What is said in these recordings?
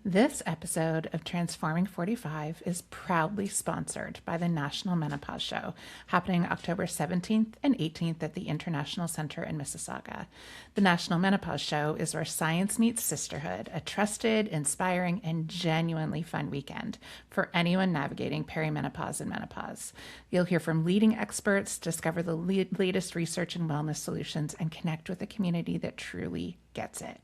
This episode of Transforming 45 is proudly sponsored by the National Menopause Show, happening October 17th and 18th at the International Center in Mississauga. The National Menopause Show is where science meets sisterhood, a trusted, inspiring, and genuinely fun weekend for anyone navigating perimenopause and menopause. You'll hear from leading experts, discover the latest research and wellness solutions, and connect with a community that truly gets it.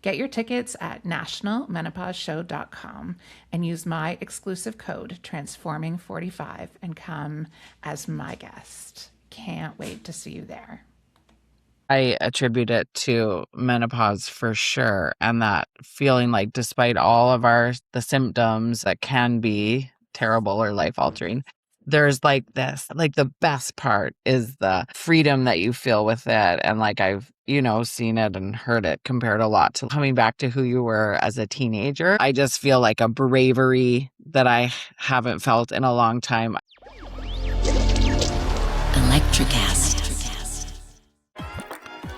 Get your tickets at nationalmenopauseshow.com and use my exclusive code Transforming45 and come as my guest. Can't wait to see you there. I attribute it to menopause for sure. And that feeling like despite all of the symptoms that can be terrible or life altering, there's like the best part is the freedom that you feel with it. And like I've, seen it and heard it compared a lot to coming back to who you were as a teenager. I just feel like a bravery that I haven't felt in a long time. Electricast.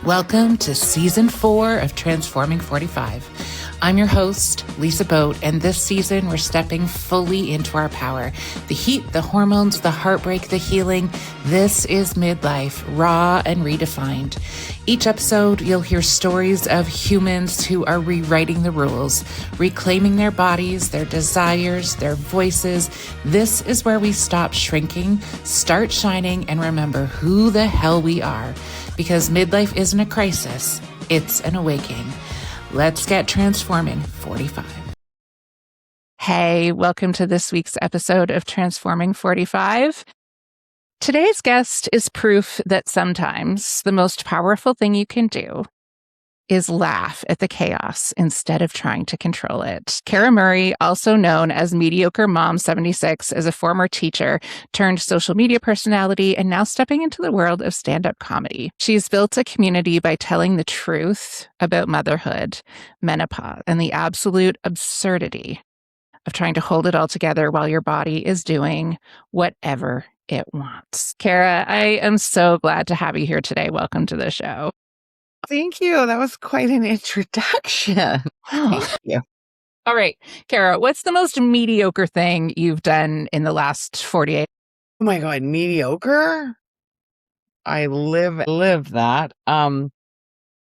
Welcome to Season 4 of Transforming 45. I'm your host, Lisa Boat, and this season we're stepping fully into our power. The heat, the hormones, the heartbreak, the healing. This is Midlife, raw and redefined. Each episode, you'll hear stories of humans who are rewriting the rules, reclaiming their bodies, their desires, their voices. This is where we stop shrinking, start shining, and remember who the hell we are. Because midlife isn't a crisis, it's an awakening. Let's get transforming 45. Hey, welcome to this week's episode of Transforming 45. Today's guest is proof that sometimes the most powerful thing you can do is laugh at the chaos instead of trying to control it. Kara Murray, also known as Mediocre Mom 76, is a former teacher turned social media personality and now stepping into the world of stand-up comedy. She's built a community by telling the truth about motherhood, menopause, and the absolute absurdity of trying to hold it all together while your body is doing whatever it wants. Kara, I am so glad to have you here today. Welcome to the show. Thank you. That was quite an introduction. Thank you. All right, Kara, what's the most mediocre thing you've done in the last 48? Oh my God, mediocre? I live that.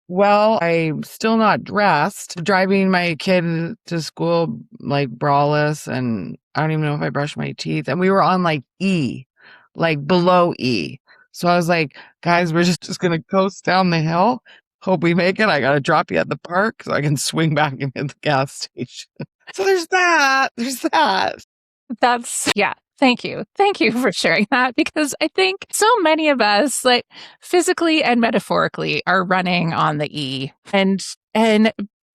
Well, I'm still not dressed. Driving my kid to school like braless, and I don't even know if I brushed my teeth. And we were on like E, like below E. So I was like, guys, we're just gonna coast down the hill. Hope we make it. I gotta drop you at the park so I can swing back into the gas station. So there's that. Yeah. Thank you. Thank you for sharing that, because I think so many of us, like physically and metaphorically, are running on the E, and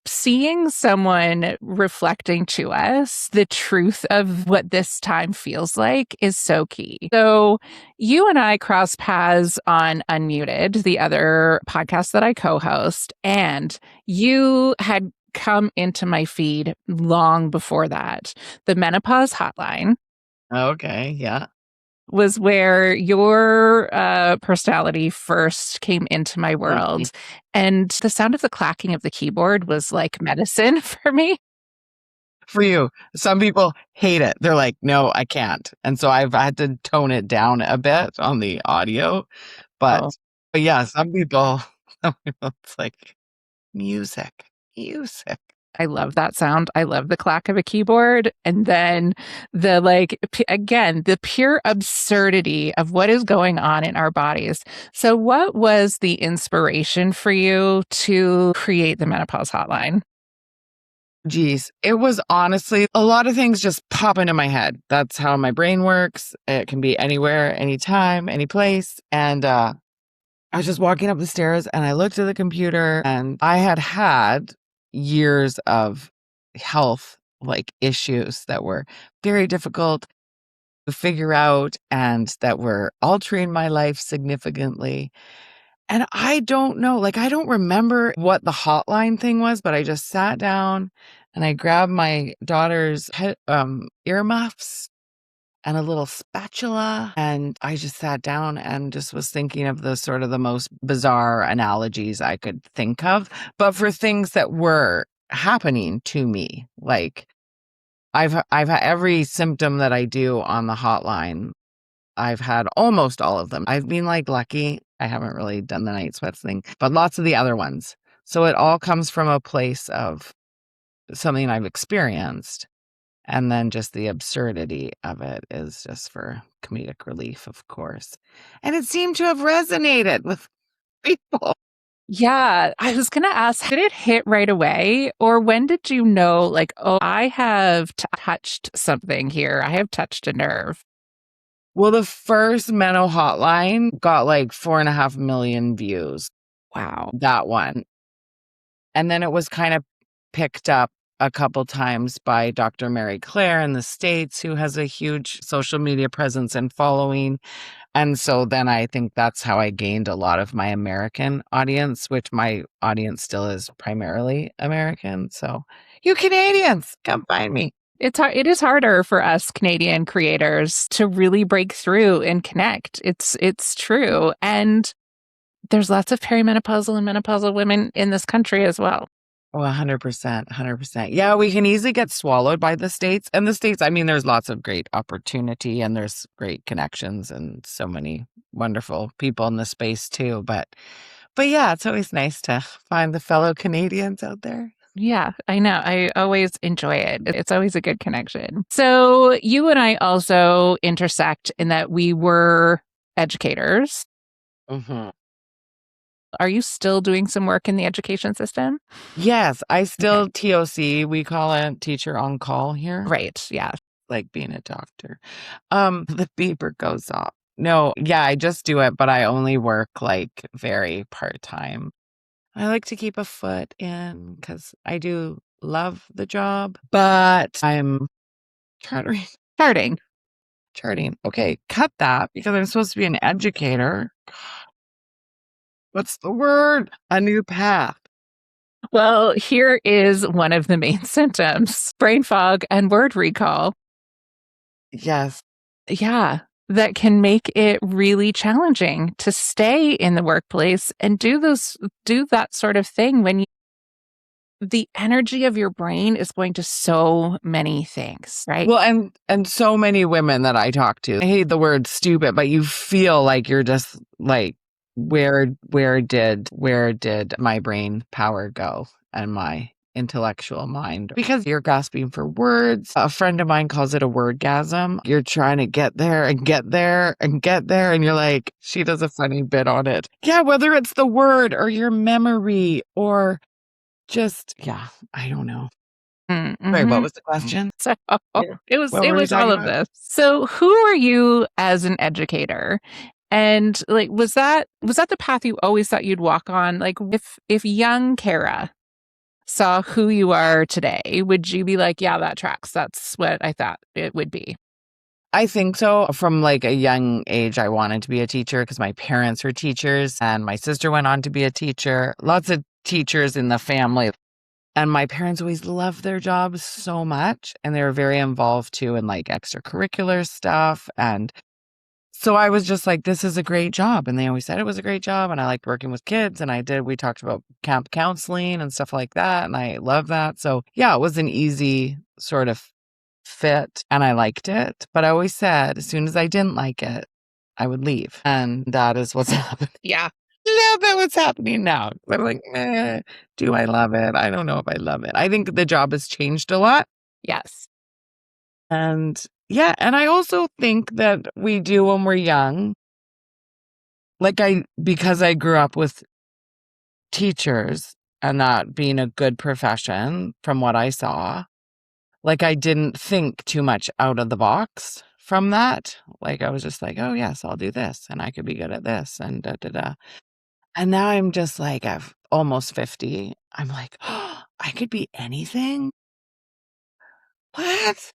seeing someone reflecting to us the truth of what this time feels like is so key. So you and I cross paths on Unmuted, the other podcast that I co-host, and you had come into my feed long before that. The Menopause Hotline. Okay, yeah. Was where your personality first came into my world. And the sound of the clacking of the keyboard was like medicine for me. For you. Some people hate it. They're like, no, I can't. And so I've had to tone it down a bit on the audio. But yeah, some people, it's like music. I love that sound. I love the clack of a keyboard. And then the pure absurdity of what is going on in our bodies. So what was the inspiration for you to create the Menopause Hotline? Geez, it was honestly a lot of things just pop into my head. That's how my brain works. It can be anywhere, anytime, any place. And I was just walking up the stairs and I looked at the computer, and I had years of health like issues that were very difficult to figure out and that were altering my life significantly. And I don't know, like, I don't remember what the hotline thing was, but I just sat down and I grabbed my daughter's earmuffs and a little spatula. And I just sat down and just was thinking of the sort of the most bizarre analogies I could think of, but for things that were happening to me. Like I've had every symptom that I do on the hotline. I've had almost all of them. I've been like lucky. I haven't really done the night sweats thing, but lots of the other ones. So it all comes from a place of something I've experienced. And then just the absurdity of it is just for comedic relief, of course. And it seemed to have resonated with people. Yeah, I was going to ask, did it hit right away? Or when did you know, like, oh, I have touched something here? I have touched a nerve. Well, the first Menno hotline got like 4.5 million views. Wow. That one. And then it was kind of picked up a couple times by Dr. Mary Claire in the States, who has a huge social media presence and following. And so then I think that's how I gained a lot of my American audience, which my audience still is primarily American. So you Canadians, come find me. It is harder for us Canadian creators to really break through and connect. It's true. And there's lots of perimenopausal and menopausal women in this country as well. Oh, 100%, 100%. Yeah, we can easily get swallowed by the States. And the States, I mean, there's lots of great opportunity and there's great connections and so many wonderful people in the space too. But yeah, it's always nice to find the fellow Canadians out there. Yeah, I know. I always enjoy it. It's always a good connection. So you and I also intersect in that we were educators. Mm-hmm. Are you still doing some work in the education system? Yes, I still TOC. We call it teacher on call here. Right. Yeah. Like being a doctor. The beeper goes off. No, yeah, I just do it, but I only work like very part-time. I like to keep a foot in because I do love the job, but I'm charting. Charting. Okay, cut that because I'm supposed to be an educator. What's the word? A new path. Well, here is one of the main symptoms: brain fog and word recall. Yes. Yeah, that can make it really challenging to stay in the workplace and do that sort of thing when the energy of your brain is going to so many things, right? Well, and so many women that I talk to, I hate the word stupid, but you feel like you're just like, where did my brain power go and my intellectual mind? Because you're gasping for words. A friend of mine calls it a wordgasm. You're trying to get there and get there and get there. And you're like, she does a funny bit on it. Yeah, whether it's the word or your memory or just, yeah, I don't know. Mm-hmm. Sorry, what was the question? So it was What were we all talking of about? this. So who are you as an educator? And like was that the path you always thought you'd walk on? Like if young Kara saw who you are today, would you be like, yeah, that tracks. That's what I thought it would be? I think so. From like a young age, I wanted to be a teacher because my parents were teachers and my sister went on to be a teacher. Lots of teachers in the family. And my parents always loved their jobs so much. And they were very involved too in like extracurricular stuff. And so I was just like, this is a great job. And they always said it was a great job. And I liked working with kids. And we talked about camp counseling and stuff like that. And I love that. So yeah, it was an easy sort of fit and I liked it. But I always said as soon as I didn't like it, I would leave. And that is what's happening. Yeah. Yeah, that's what's happening now. I'm like, do I love it? I don't know if I love it. I think the job has changed a lot. Yes. And yeah, and I also think that we do when we're young. Like because I grew up with teachers and that being a good profession from what I saw, like I didn't think too much out of the box from that. Like I was just like, oh yes, I'll do this and I could be good at this and da da da. And now I'm just like, I've almost 50. I'm like, oh, I could be anything. What?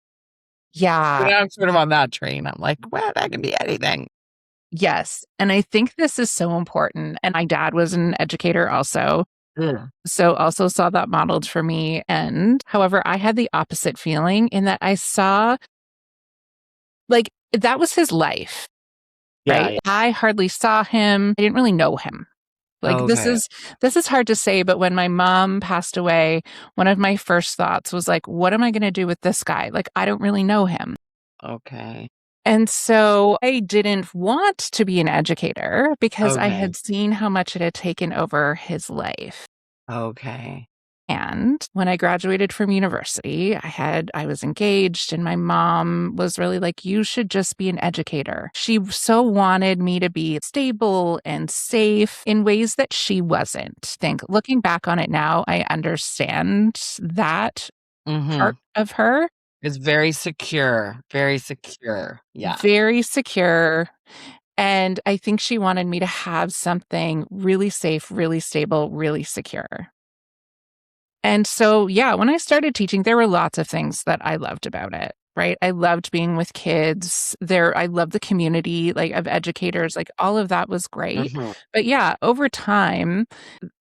Yeah. I'm sort of on that train. I'm like, what? I can be anything. Yes. And I think this is so important. And my dad was an educator also. Yeah. So also saw that modeled for me. And however, I had the opposite feeling in that I saw like that was his life. Yeah, Right. yeah. I hardly saw him. I didn't really know him. Like Okay. this is hard to say, but when my mom passed away, one of my first thoughts was like, what am I going to do with this guy? Like, I don't really know him. Okay. And so I didn't want to be an educator because I Okay. had seen how much it had taken over his life. Okay. And when I graduated from university, I was engaged, and my mom was really like, you should just be an educator. She so wanted me to be stable and safe in ways that she wasn't. Looking back on it now, I understand that Mm-hmm. part of her. It's very secure. Very secure. Yeah. Very secure. And I think she wanted me to have something really safe, really stable, really secure. And so, yeah, when I started teaching, there were lots of things that I loved about it, right? I loved being with kids. I loved the community, like, of educators, like, all of that was great. Mm-hmm. But yeah, over time,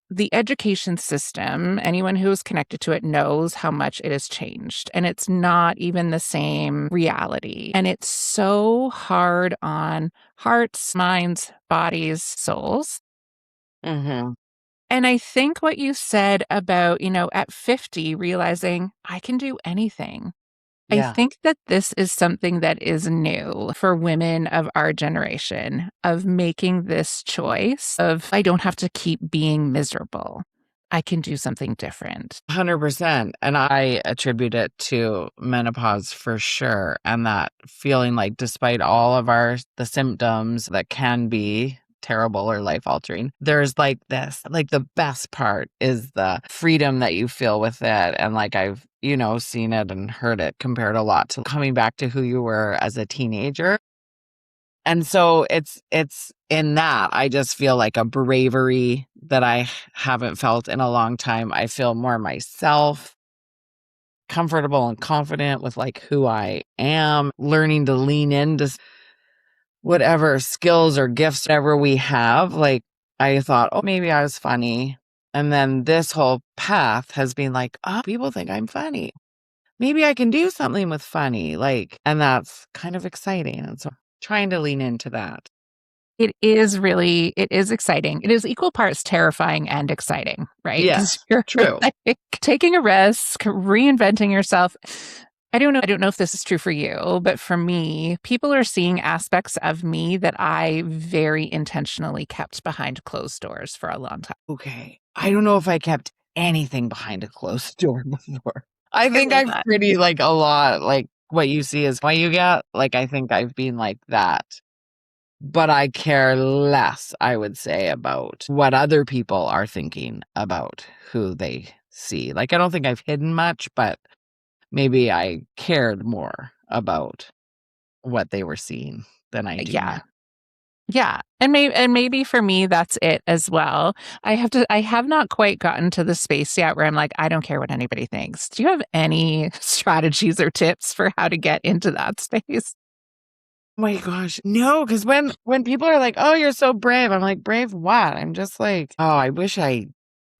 the education system, anyone who is connected to it knows how much it has changed, and it's not even the same reality. And it's so hard on hearts, minds, bodies, souls. Mm-hmm. And I think what you said about, at 50, realizing I can do anything. I Yeah. think that this is something that is new for women of our generation, of making this choice of, I don't have to keep being miserable. I can do something different. 100%. And I attribute it to menopause for sure. And that feeling like despite all of the symptoms that can be terrible or life altering, there's like this, like the best part is the freedom that you feel with it. And like I've, seen it and heard it compared a lot to coming back to who you were as a teenager. And so it's in that I just feel like a bravery that I haven't felt in a long time. I feel more myself, comfortable and confident with like who I am, learning to lean into whatever skills or gifts ever we have. Like I thought, oh, maybe I was funny. And then this whole path has been like, oh, people think I'm funny. Maybe I can do something with funny. Like, and that's kind of exciting. And so trying to lean into that. It is exciting. It is equal parts terrifying and exciting, right? Because Yes, you're true. like taking a risk, reinventing yourself. I don't know if this is true for you, but for me, people are seeing aspects of me that I very intentionally kept behind closed doors for a long time. Okay. I don't know if I kept anything behind a closed door before. I I think love I've that. pretty like a lot, like what you see is what you get. Like I think I've been like that. But I care less, I would say, about what other people are thinking about who they see. Like I don't think I've hidden much, but maybe I cared more about what they were seeing than I do now. Yeah. Yeah. And maybe for me that's it as well. I have not quite gotten to the space yet where I'm like, I don't care what anybody thinks. Do you have any strategies or tips for how to get into that space? Oh my gosh. No, because when people are like, "Oh, you're so brave," I'm like, "Brave what?" I'm just like, "Oh, I wish I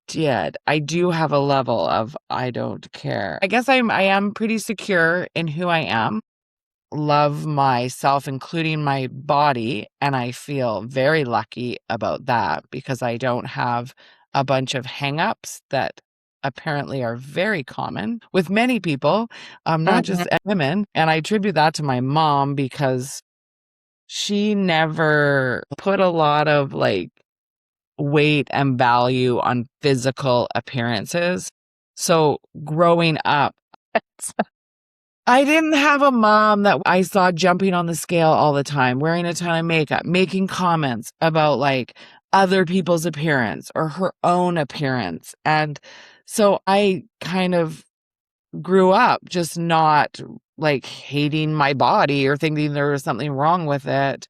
did." I do have a level of I don't care. I guess I am pretty secure in who I am. Love myself, including my body, and I feel very lucky about that because I don't have a bunch of hangups that apparently are very common with many people, not Mhm. just women. And I attribute that to my mom because she never put a lot of like weight and value on physical appearances. So growing up, I didn't have a mom that I saw jumping on the scale all the time, wearing a ton of makeup, making comments about like other people's appearance or her own appearance. And so I kind of grew up just not like hating my body or thinking there was something wrong with it,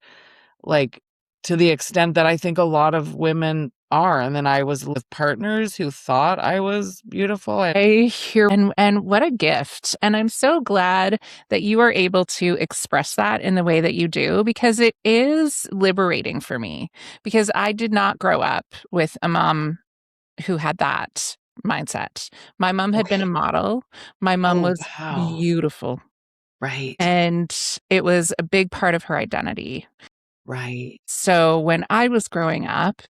like to the extent that I think a lot of women are. And then I was with partners who thought I was beautiful. I hear and what a gift. And I'm so glad that you are able to express that in the way that you do because it is liberating for me because I did not grow up with a mom who had that mindset. My mom had been a Okay. model. My mom Oh, was wow. beautiful, Right. and it was a big part of her identity. Right. So when I was growing up,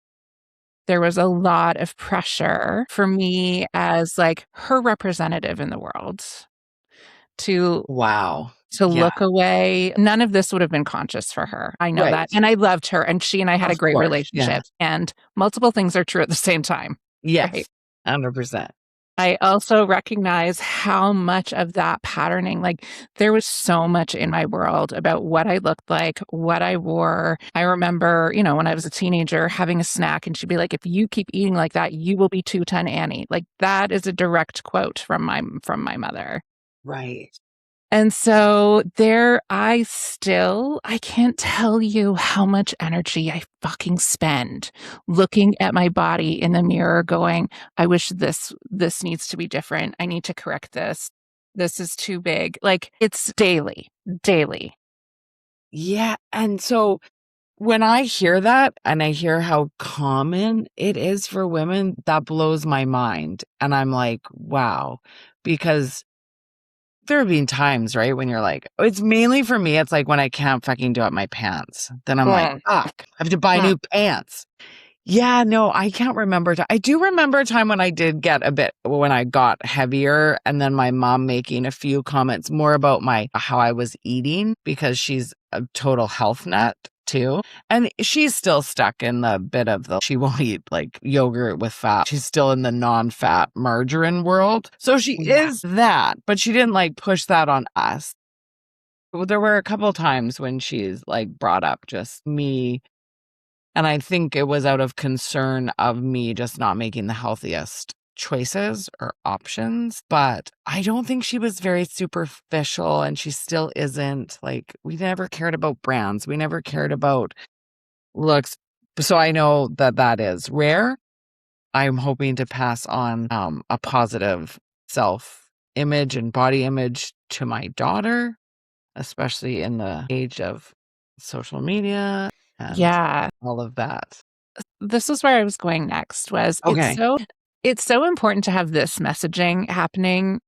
there was a lot of pressure for me as like her representative in the world to Wow. look away. None of this would have been conscious for her. I know that. Right. And I loved her, and she and I had a Of great course. Yeah. relationship, and multiple things are true at the same time. Yes. Right. 100%. I also recognize how much of that patterning, like there was so much in my world about what I looked like, what I wore. I remember, you know, when I was a teenager having a snack and she'd be like, if you keep eating like that, you will be 2-ton Annie. Like that is a direct quote from my mother. Right. And so there, I can't tell you how much energy I fucking spend looking at my body in the mirror going, I wish this needs to be different. I need to correct this. This is too big. Like it's daily. Yeah. And so when I hear that and I hear how common it is for women, that blows my mind. And I'm like, wow, because there have been times, right, when you're like, it's mainly for me, it's like when I can't fucking do up my pants. Then I'm like, fuck, I have to buy new pants. Yeah, no, I can't remember. I do remember a time when I did get when I got heavier, and then my mom making a few comments more about how I was eating, because she's a total health nut too. And she's still stuck in the bit of she won't eat like yogurt with fat. She's still in the non-fat margarine world. So she is that, but she didn't like push that on us. There were a couple of times when she's like brought up just me. And I think it was out of concern of me just not making the healthiest choices or options. But I don't think she was very superficial, and she still isn't. Like, we never cared about brands. We never cared about looks. So I know that is rare. I'm hoping to pass on a positive self-image and body image to my daughter, especially in the age of social media and all of that. This is where I was going next was Okay. it's so important to have this messaging happening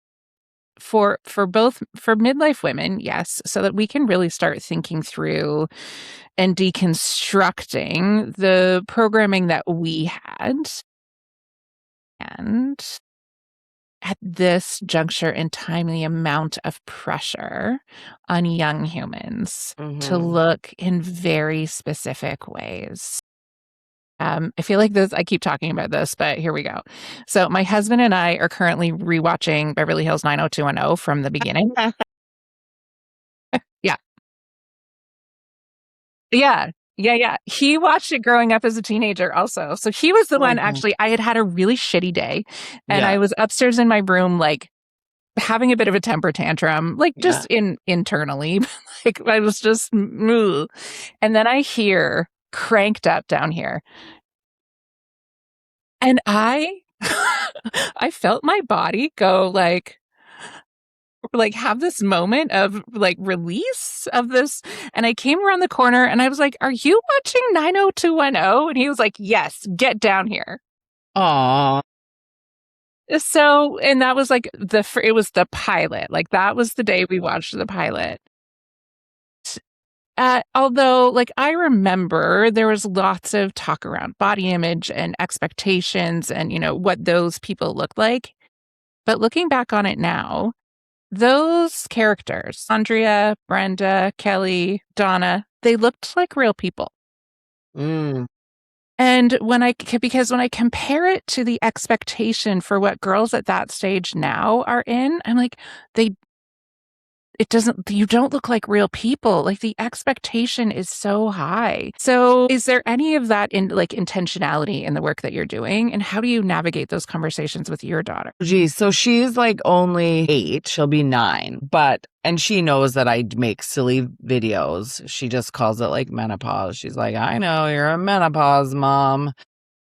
for midlife women, yes, so that we can really start thinking through and deconstructing the programming that we had. And at this juncture in time, the amount of pressure on young humans to look in very specific ways. I feel like I keep talking about this, but here we go. So my husband and I are currently rewatching Beverly Hills 90210 from the beginning. Yeah. Yeah. Yeah. He watched it growing up as a teenager also. So he was the one actually, I had a really shitty day and I was upstairs in my room, like having a bit of a temper tantrum, like just internally, like I was just, and then I hear cranked up down here. And I felt my body go like have this moment of like release of this. And I came around the corner and I was like, are you watching 90210? And he was like, yes, get down here. Aw. So, and that was like it was the pilot. Like that was the day we watched the pilot. Although, like, I remember there was lots of talk around body image and expectations and, you know, what those people look like. But looking back on it now, those characters, Andrea, Brenda, Kelly, Donna, they looked like real people. And because when I compare it to the expectation for what girls at that stage now are in, I'm like, you don't look like real people. Like the expectation is so high. So is there any of that in like intentionality in the work that you're doing? And how do you navigate those conversations with your daughter? Geez, so she's like only 8, she'll be 9, and she knows that I make silly videos. She just calls it like menopause. She's like, I know you're a menopause mom.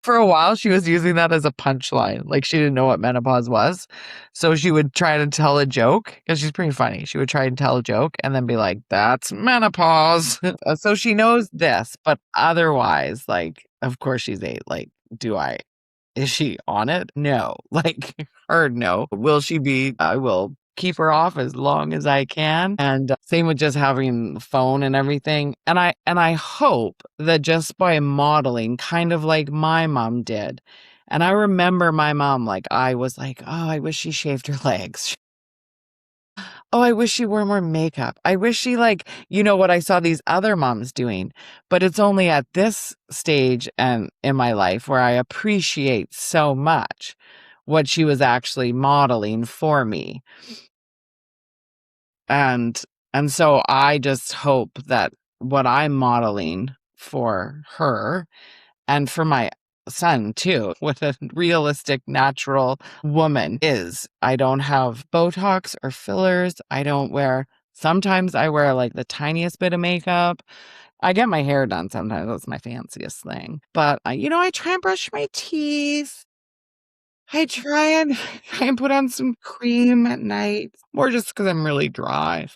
For a while, she was using that as a punchline. Like she didn't know what menopause was. So she would try to tell a joke because she's pretty funny. She would try and tell a joke and then be like, that's menopause. So she knows this, but otherwise, like, of course she's 8. Like, is she on it? No. Like her, no. Will she be? I will keep her off as long as I can. And same with just having the phone and everything. And I hope that just by modeling, kind of like my mom did. And I remember my mom, like, I was like, oh, I wish she shaved her legs. Oh, I wish she wore more makeup. I wish she, like, what I saw these other moms doing. But it's only at this stage and in my life where I appreciate so much what she was actually modeling for me. And so I just hope that what I'm modeling for her and for my son too, what a realistic, natural woman is. I don't have Botox or fillers. Sometimes I wear like the tiniest bit of makeup. I get my hair done sometimes. That's my fanciest thing. But, I try and brush my teeth. I try and put on some cream at night, or just because 'cause I'm really dry.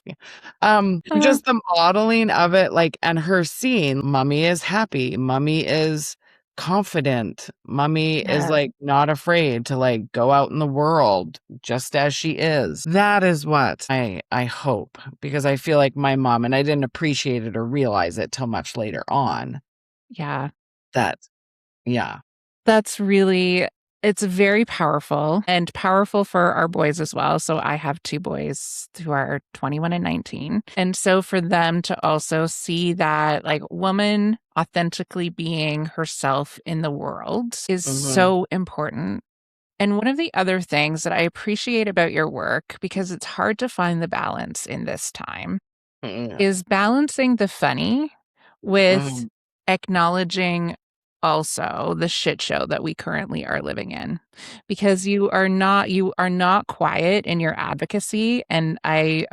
Uh, Just the modeling of it, like, and her seeing mommy is happy, mommy is confident, mommy is, yeah. like, not afraid to, like, go out in the world just as she is. That is what I hope, because I feel like my mom, and I didn't appreciate it or realize it till much later on, Yeah. that yeah. That's really it's very powerful and powerful for our boys as well. So I have 2 boys who are 21 and 19. And so for them to also see that like woman authentically being herself in the world is Mhm. so important. And one of the other things that I appreciate about your work, because it's hard to find the balance in this time, Mm, is balancing the funny with mhm. acknowledging also the shit show that we currently are living in. Because you are not quiet in your advocacy, and I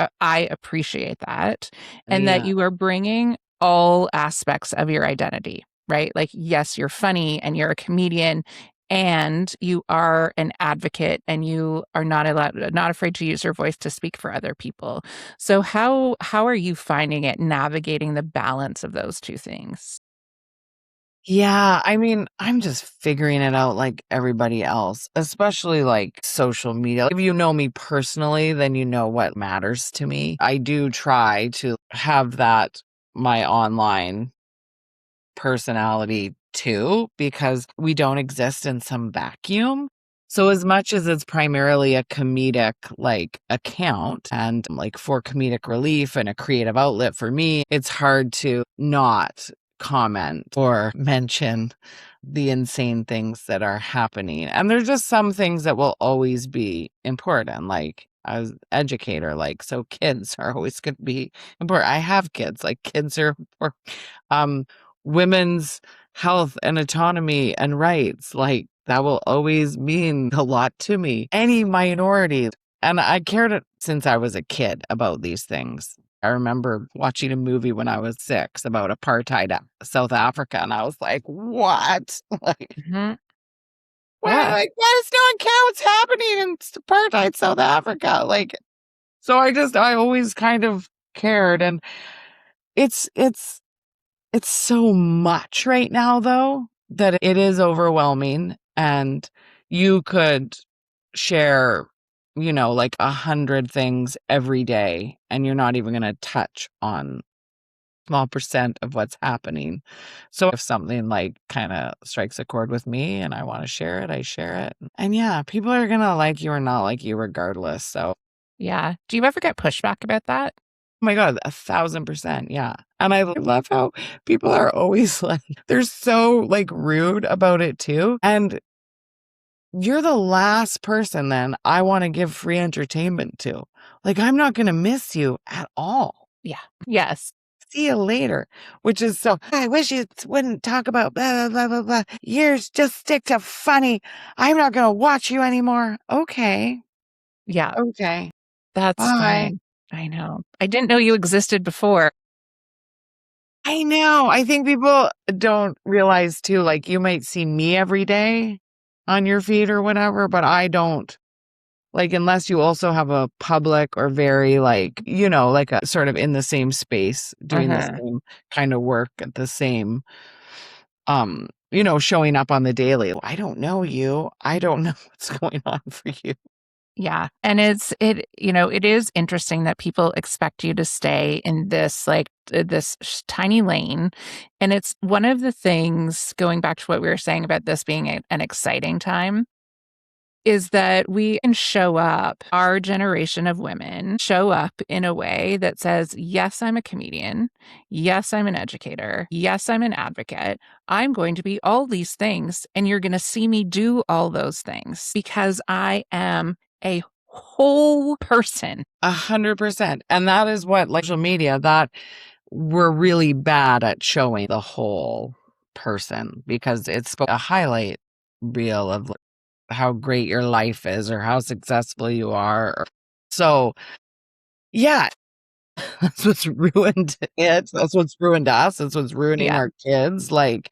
appreciate that, and that Yeah. you are bringing all aspects of your identity, right? Like yes, you're funny and you're a comedian and you are an advocate and you are not afraid to use your voice to speak for other people. So how are you finding it navigating the balance of those 2 things? Yeah, I mean, I'm just figuring it out like everybody else, especially like social media. If you know me personally, then you know what matters to me. I do try to have that my online personality too, because we don't exist in some vacuum. So as much as it's primarily a comedic like account and like for comedic relief and a creative outlet for me, it's hard to not comment or mention the insane things that are happening. And there's just some things that will always be important, like as educator, like so kids are always going to be important. I have kids, like kids are important. Um, Women's health and autonomy and rights, like that will always mean a lot to me. Any minority. And I cared since I was a kid about these things. I remember watching a movie when I was 6 about apartheid South Africa, and I was like, what? Like, Mhm. why, Yeah. like, why does no one care what's happening in apartheid South Africa? Like, so I always kind of cared. And it's, it's, it's so much right now, though, that it is overwhelming, and you could share, like 100 things every day, and you're not even gonna touch on small percent of what's happening. So if something, like, kinda strikes a chord with me and I wanna share it, I share it. And yeah, people are gonna like you or not like you regardless, so Yeah. Do you ever get pushback about that? oh my god, 1,000%, yeah. And I love how people are always like they're so, like, rude about it too, and you're the last person then I wanna give free entertainment to. Like, I'm not gonna miss you at all. Yeah. Yes. See you later, which is so I wish you wouldn't talk about blah, blah, blah, blah, blah. Yours just stick to funny. I'm not gonna watch you anymore. Okay. Yeah. Okay. That's Bye. fine. I know. I didn't know you existed before. I know. I think people don't realize too, like you might see me every day on your feed or whatever, but I don't. Like, unless you also have a public or very like, like a sort of in the same space, doing the Mhm. same kind of work at the same, showing up on the daily. I don't know you. I don't know what's going on for you. Yeah. And it is interesting that people expect you to stay in this tiny lane. And it's one of the things, going back to what we were saying about this being an exciting time, is that we can show up, our generation of women show up in a way that says, yes, I'm a comedian. Yes, I'm an educator. Yes, I'm an advocate. I'm going to be all these things. And you're going to see me do all those things because I am a whole person. 100%. And that is what, like, social media, that we're really bad at showing the whole person because it's a highlight reel of how great your life is or how successful you are. So, yeah, that's what's ruined it. That's what's ruined us. That's what's ruining Yeah. our kids. Like,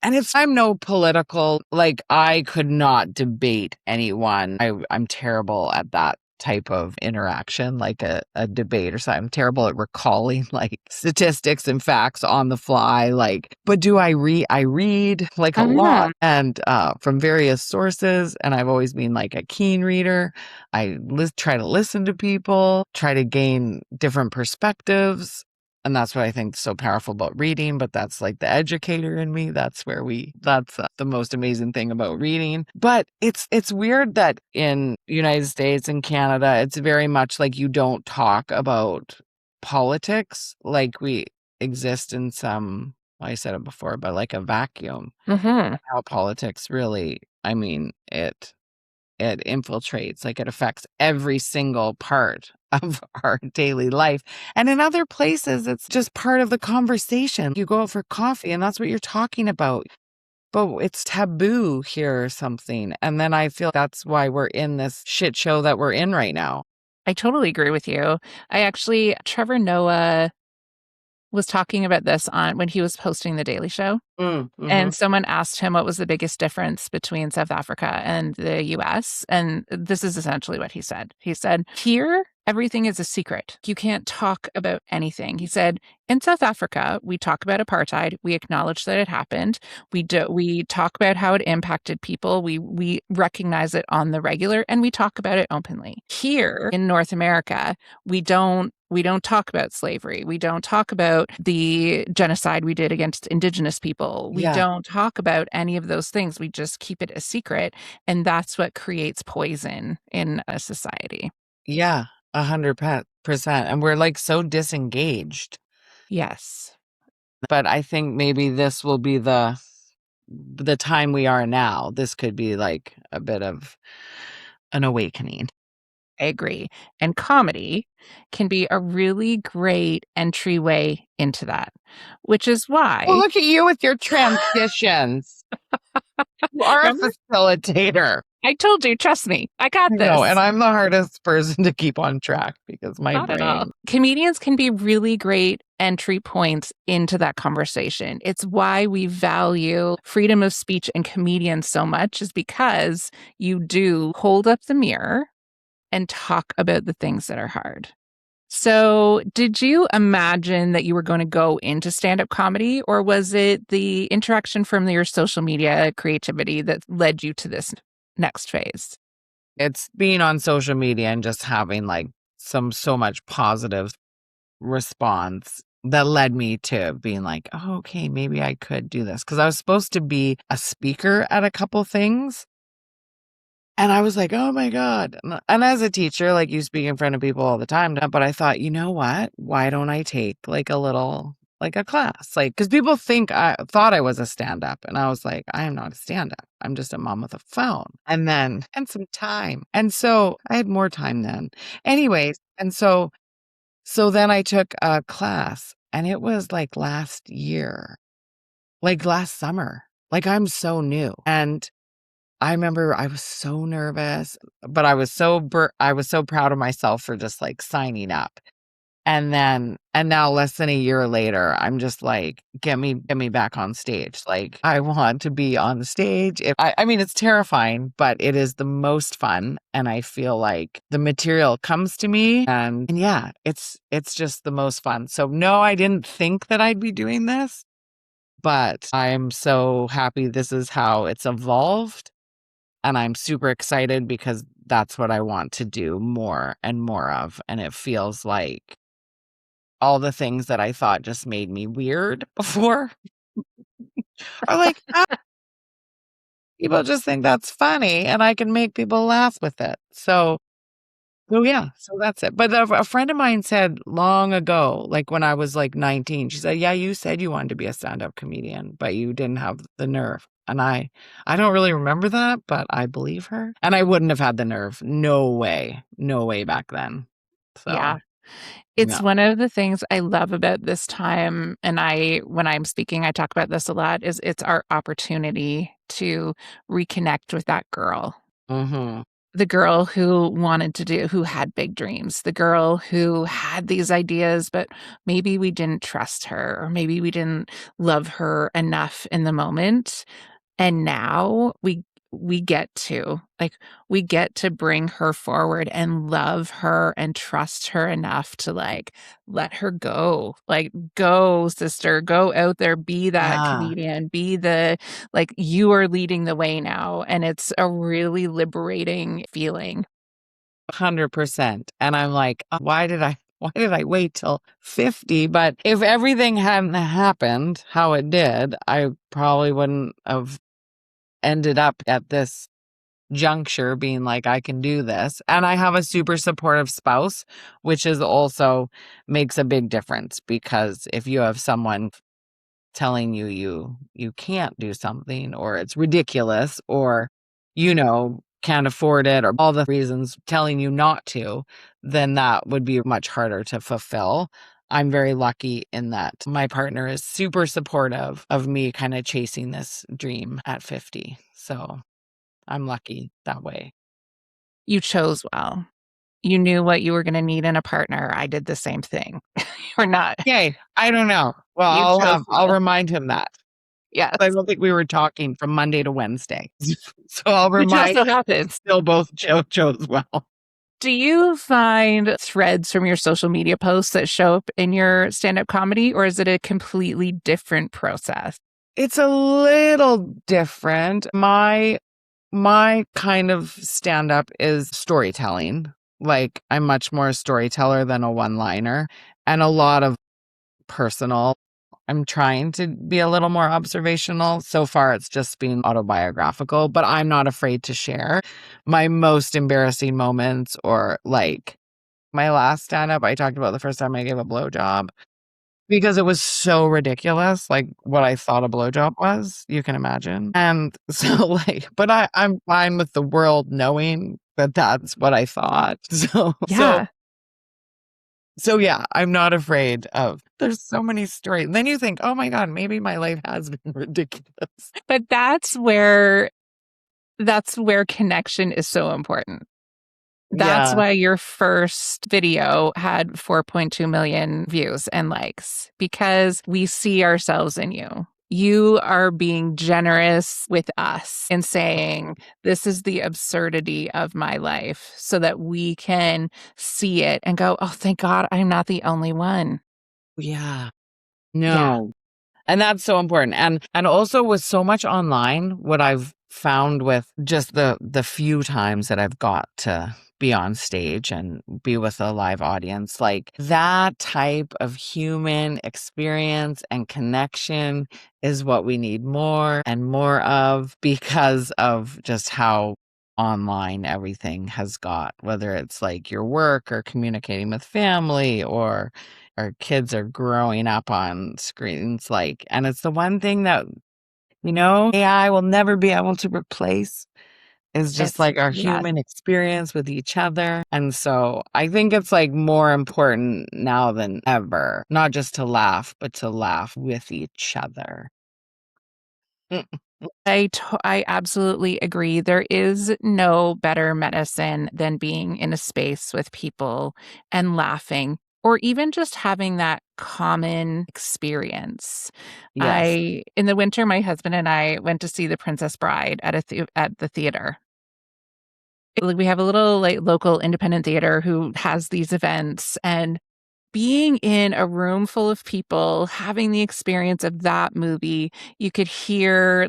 and I'm no political, like, I could not debate anyone. I'm terrible at that type of interaction, like a debate or something. I'm terrible at recalling like statistics and facts on the fly. Like, but I read like a lot and from various sources. And I've always been like a keen reader. I try to listen to people, try to gain different perspectives. And that's what I think is so powerful about reading, but that's like the educator in me. That's the most amazing thing about reading. But it's weird that in United States and Canada, it's very much like you don't talk about politics. Like we exist in I said it before, but like a vacuum. How politics really, I mean, it infiltrates, like it affects every single part of our daily life. And in other places, it's just part of the conversation. You go out for coffee and that's what you're talking about. But it's taboo here or something. And then I feel that's why we're in this shit show that we're in right now. I totally agree with you. Trevor Noah was talking about this when he was hosting The Daily Show. And someone asked him what was the biggest difference between South Africa and the US. And this is essentially what he said. He said, here, everything is a secret. You can't talk about anything. He said, in South Africa, we talk about apartheid. We acknowledge that it happened. We talk about how it impacted people. We recognize it on the regular and we talk about it openly. Here in North America, we don't talk about slavery. We don't talk about the genocide we did against Indigenous people. We don't talk about any of those things. We just keep it a secret. And that's what creates poison in a society. Yeah, 100%. And we're like so disengaged. Yes. But I think maybe this will be the time we are now. This could be like a bit of an awakening. I agree. And comedy can be a really great entryway into that, which is why. Well, look at you with your transitions. You are a facilitator. I told you, trust me, I got this. No, and I'm the hardest person to keep on track because my Not brain. at all. Comedians can be really great entry points into that conversation. It's why we value freedom of speech and comedians so much, is because you do hold up the mirror and talk about the things that are hard. So, did you imagine that you were going to go into stand-up comedy, or was it the interaction from your social media creativity that led you to this next phase? It's being on social media and just having like so much positive response that led me to being like, oh, okay, maybe I could do this. Because I was supposed to be a speaker at a couple things. And I was like, oh my God. And as a teacher, like you speak in front of people all the time. But I thought, you know what? Why don't I take like a class? Like, because people thought I was a stand up. And I was like, I am not a stand up. I'm just a mom with a phone. And some time. And so I had more time then. Anyways. And so then I took a class and it was like last year, like last summer. Like I'm so new. And I remember I was so nervous, but I was so proud of myself for just like signing up. And now less than a year later, I'm just like, get me back on stage. Like I want to be on the stage. I mean, it's terrifying, but it is the most fun. And I feel like the material comes to me and yeah, it's just the most fun. So no, I didn't think that I'd be doing this, but I'm so happy this is how it's evolved. And I'm super excited because that's what I want to do more and more of. And it feels like all the things that I thought just made me weird before are like, people just think that's funny and I can make people laugh with it. So yeah, so that's it. But a friend of mine said long ago, like when I was like 19, she said, "Yeah, you said you wanted to be a stand-up comedian, but you didn't have the nerve." And I don't really remember that, but I believe her. And I wouldn't have had the nerve. No way. No way back then. So, Yeah. It's yeah. one of the things I love about this time, and when I'm speaking, I talk about this a lot, is it's our opportunity to reconnect with that girl. Mhm. The girl who had big dreams, the girl who had these ideas, but maybe we didn't trust her, or maybe we didn't love her enough in the moment. And now we get to, like, we get to bring her forward and love her and trust her enough to, like, let her go. Like, "Go, sister, go out there, be that Yeah. comedian, be the like, you are leading the way now." And it's a really liberating feeling. 100%. And I'm like, why did I wait till 50? But if everything hadn't happened how it did, I probably wouldn't have ended up at this juncture being like, I can do this. And I have a super supportive spouse, which is also makes a big difference, because if you have someone telling you can't do something, or it's ridiculous, or can't afford it, or all the reasons telling you not to, then that would be much harder to fulfill. I'm very lucky in that my partner is super supportive of me kind of chasing this dream at 50. So I'm lucky that way. You chose well. You knew what you were gonna need in a partner. I did the same thing. You're not Yay. I don't know. Well, you chose I'll well. remind him that. I Yes. don't think we were talking from Monday to Wednesday. So I'll It just remind so him we happens. still both chose well. Do you find threads from your social media posts that show up in your stand-up comedy, or is it a completely different process? It's a little different. My kind of stand up is storytelling. Like, I'm much more a storyteller than a one-liner, and a lot of personal. I'm trying to be a little more observational. So far, it's just been autobiographical, but I'm not afraid to share my most embarrassing moments, or like my last stand up, I talked about the first time I gave a blowjob because it was so ridiculous, like what I thought a blowjob was, you can imagine. And so, like, but I'm fine with the world knowing that that's what I thought. Yeah. So yeah, I'm not afraid of, there's so many stories. Then you think, oh my God, maybe my life has been ridiculous. But that's where connection is so important. That's Yeah. why your first video had 4.2 million views and likes, because we see ourselves in you. You are being generous with us and saying, "This is the absurdity of my life," so that we can see it and go, "Oh, thank God I'm not the only one." Yeah. Yeah. No. And that's so important. And also with so much online, what I've found with just the few times that I've got to be on stage and be with a live audience, like that type of human experience and connection is what we need more and more of, because of just how online everything has got, whether it's like your work or communicating with family, or our kids are growing up on screens, like, and it's the one thing that, AI will never be able to replace, is just It's like our yeah. human experience with each other. And so I think it's like more important now than ever, not just to laugh, but to laugh with each other. I absolutely agree. There is no better medicine than being in a space with people and laughing, or even just having that common experience. Yes. In the winter, my husband and I went to see The Princess Bride at the theater. Like, we have a little, like, local independent theater who has these events, and being in a room full of people, having the experience of that movie, you could hear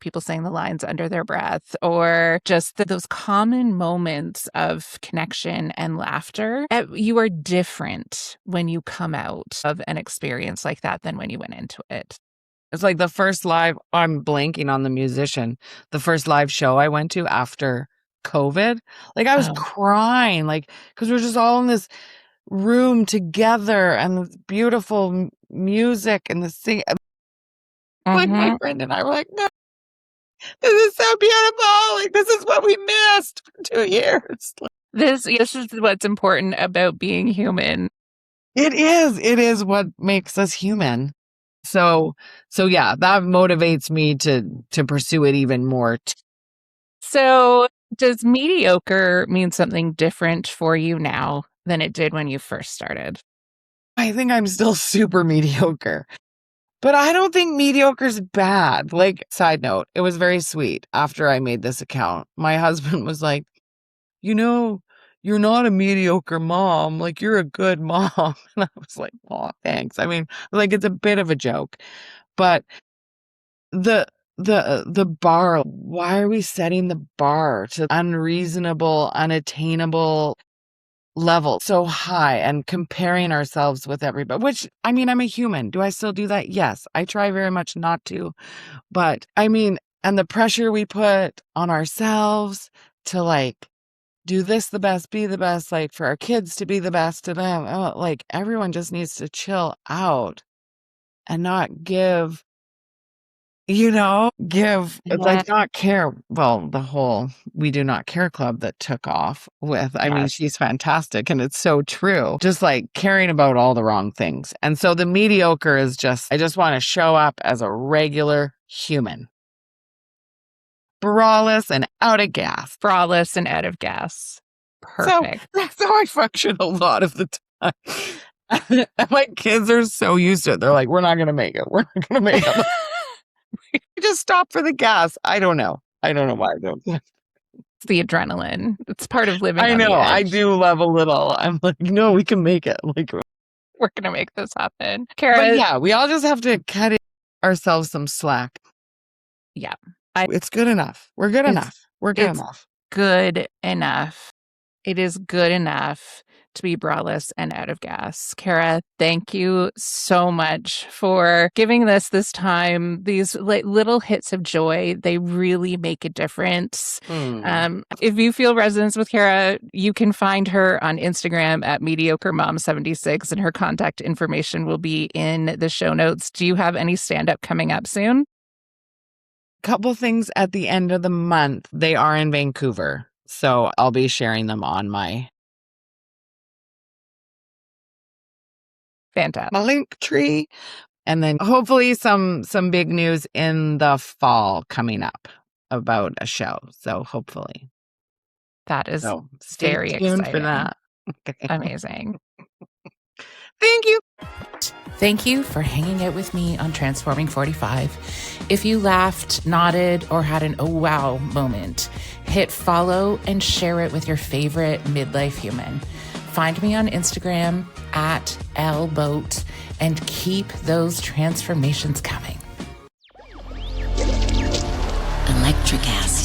people saying the lines under their breath, or just those common moments of connection and laughter. You are different when you come out of an experience like that than when you went into it. It's like the first live, I'm blanking on the musician, the first live show I went to after COVID. Like I was Oh. crying, like, because we're just all in this room together and this beautiful music and the sing. Like my friend and I were like, no, this is so beautiful. Like this is what we missed for 2 years. This is what's important about being human. It is what makes us human. So yeah, that motivates me to pursue it even more. So does mediocre mean something different for you now than it did when you first started? I think I'm still super mediocre, but I don't think mediocre's bad. Like, side note, it was very sweet. After I made this account, my husband was like, you're not a mediocre mom. Like, you're a good mom. And I was like, oh, thanks. I mean, like, it's a bit of a joke, but the bar, why are we setting the bar to unreasonable, unattainable level so high and comparing ourselves with everybody? Which, I mean, I'm a human. Do I still do that? Yes. I try very much not to. But I mean, and the pressure we put on ourselves to like do this the best, be the best, like for our kids to be the best to them. Oh, like everyone just needs to chill out and not give, it's like not care. Well, the whole We Do Not Care Club that took off with, I mean, she's fantastic and it's so true. Just like caring about all the wrong things. And so the mediocre is I just want to show up as a regular human. Braless and out of gas. Braless and out of gas. Perfect. So that's how I function a lot of the time. And my kids are so used to it. They're like, we're not going to make it. We're not going to make it. Just stop for the gas. I don't know why I don't. It's the adrenaline. It's part of living. I on know. the edge. I do love a little. I'm like, no, we can make it. Like, we're going to make this happen. Kara. But yeah, we all just have to cut ourselves some slack. Yeah. It's good enough. We're good enough. We're good enough. Good enough. It is good enough to be braless and out of gas. Kara, thank you so much for giving this time. These like little hits of joy, they really make a difference. If you feel resonance with Kara, you can find her on Instagram at mediocremom76, and her contact information will be in the show notes. Do you have any stand-up coming up soon? Couple things at the end of the month. They are in Vancouver, so I'll be sharing them on my fantastic link tree, and then hopefully some big news in the fall coming up about a show. So hopefully that is stay very tuned exciting for that. Okay. Amazing. Thank you. Thank you for hanging out with me on Transforming 45. If you laughed, nodded, or had an oh wow moment, hit follow and share it with your favorite midlife human. Find me on Instagram at @lboat and keep those transformations coming. Electric acid.